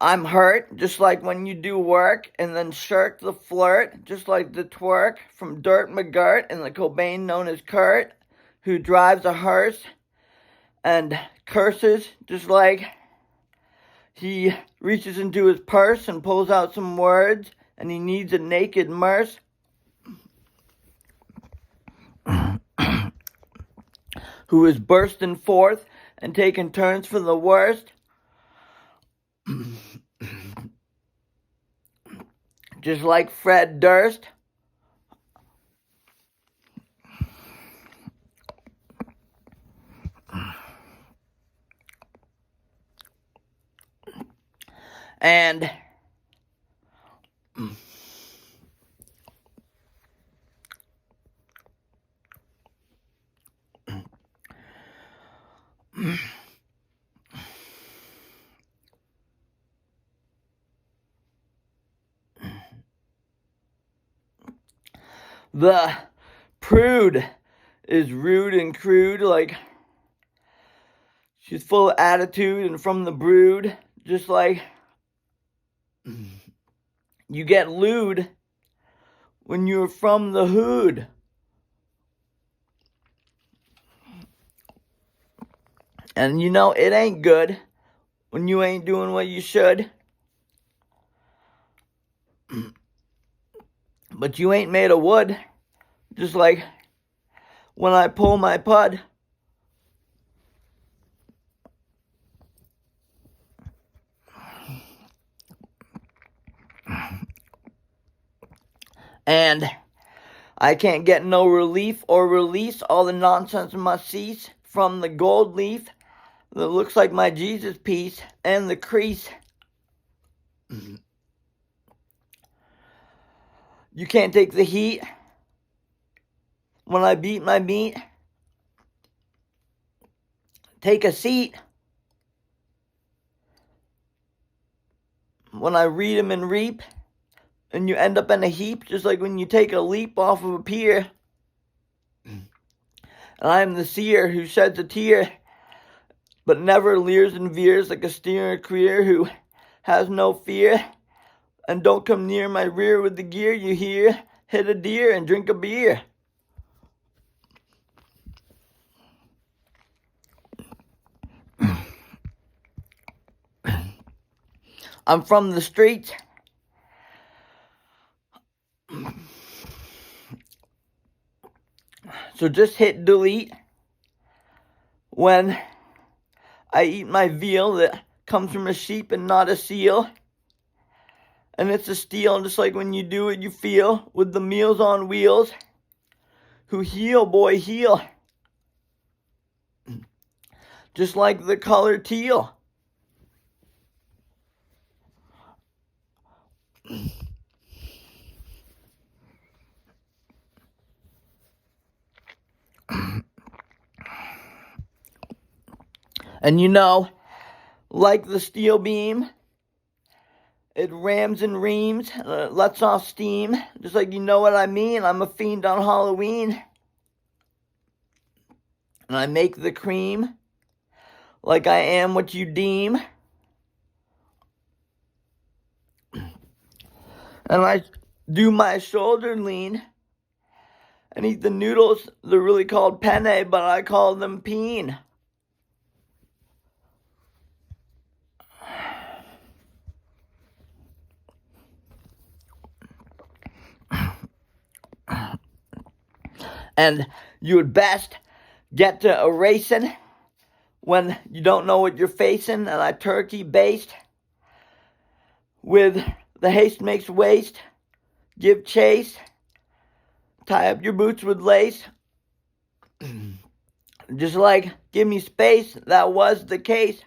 I'm hurt, just like when you do work, and then shirk the flirt, just like the twerk from Dirt McGirt and the Cobain known as Kurt, who drives a hearse and curses, just like he reaches into his purse and pulls out some words, and he needs a naked nurse. Who is bursting forth and taking turns for the worst. Just like Fred Durst. And the prude is rude and crude, like she's full of attitude and from the brood, just like you get lewd when you're from the hood. And you know, it ain't good when you ain't doing what you should. But you ain't made of wood, just like when I pull my pud. And I can't get no relief or release. All the nonsense must cease from the gold leaf that looks like my Jesus piece and the crease. You can't take the heat when I beat my meat. Take a seat when I read 'em and reap, and you end up in a heap, just like when you take a leap off of a pier. And I am the seer who sheds a tear, but never leers and veers like a steer in a career who has no fear. And don't come near my rear with the gear, you hear? Hit a deer and drink a beer. I'm from the streets. So just hit delete when I eat my veal that comes from a sheep and not a seal. And it's a steal, just like when you do it, you feel, with the meals on wheels. Who heal, boy, heal. Just like the color teal. And you know, like the steel beam, it rams and reams, lets off steam, just like you know what I mean. I'm a fiend on Halloween. And I make the cream like I am what you deem. And I do my shoulder lean and eat the noodles. They're really called penne, but I call them peen. And you would best get to erasing when you don't know what you're facing. And I turkey baste with the haste makes waste. Give chase. Tie up your boots with lace. Just like give me space, that was the case.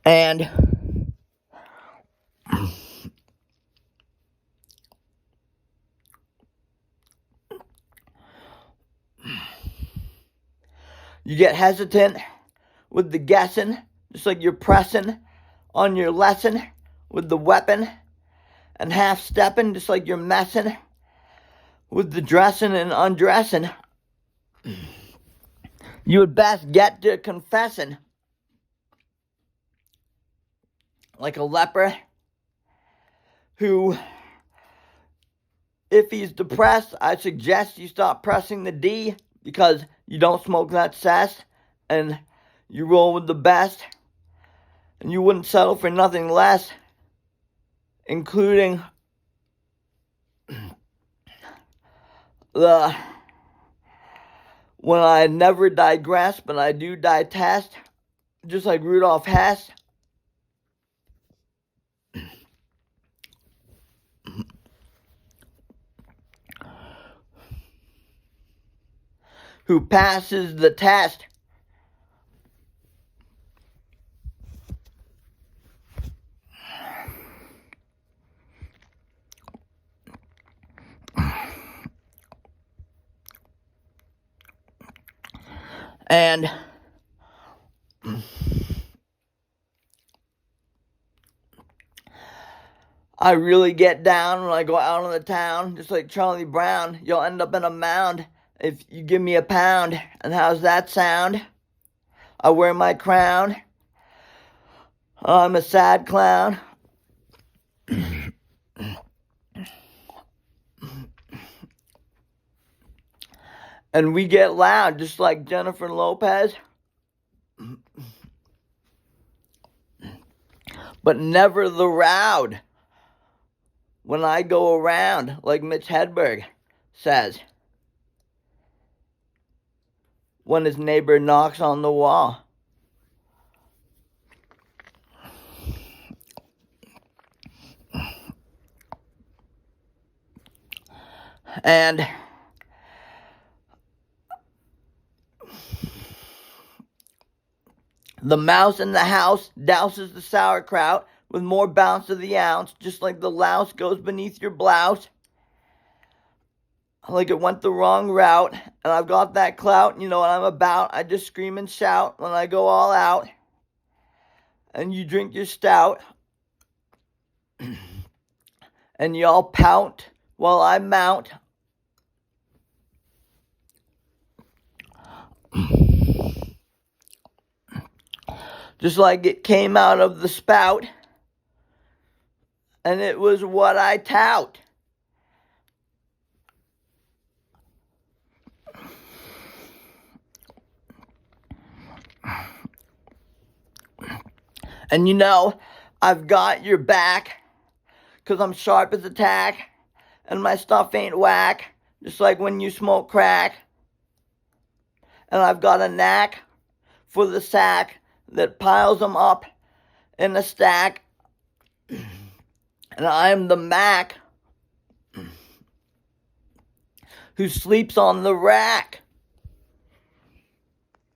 And you get hesitant with the guessing, just like you're pressing on your lesson with the weapon, and half stepping, just like you're messing with the dressing and undressing. You would best get to confessing, like a leper who, if he's depressed, I suggest you stop pressing the D, because you don't smoke that cess, and you roll with the best, and you wouldn't settle for nothing less, including when I never digress, but I do ditest, just like Rudolf Hess. Who passes the test. And I really get down when I go out on the town, just like Charlie Brown. You'll end up in a mound if you give me a pound. And how's that sound? I wear my crown. I'm a sad clown. And we get loud, just like Jennifer Lopez. But never the rowd when I go around, like Mitch Hedberg says, when his neighbor knocks on the wall. And the mouse in the house douses the sauerkraut with more bounce of the ounce, just like the louse goes beneath your blouse. Like it went the wrong route, and I've got that clout, you know what I'm about. I just scream and shout when I go all out. And you drink your stout, and y'all pout while I mount. Just like it came out of the spout, and it was what I tout. And you know, I've got your back, 'cause I'm sharp as a tack, and my stuff ain't whack, just like when you smoke crack. And I've got a knack for the sack that piles them up in a stack. And I'm the Mac who sleeps on the rack.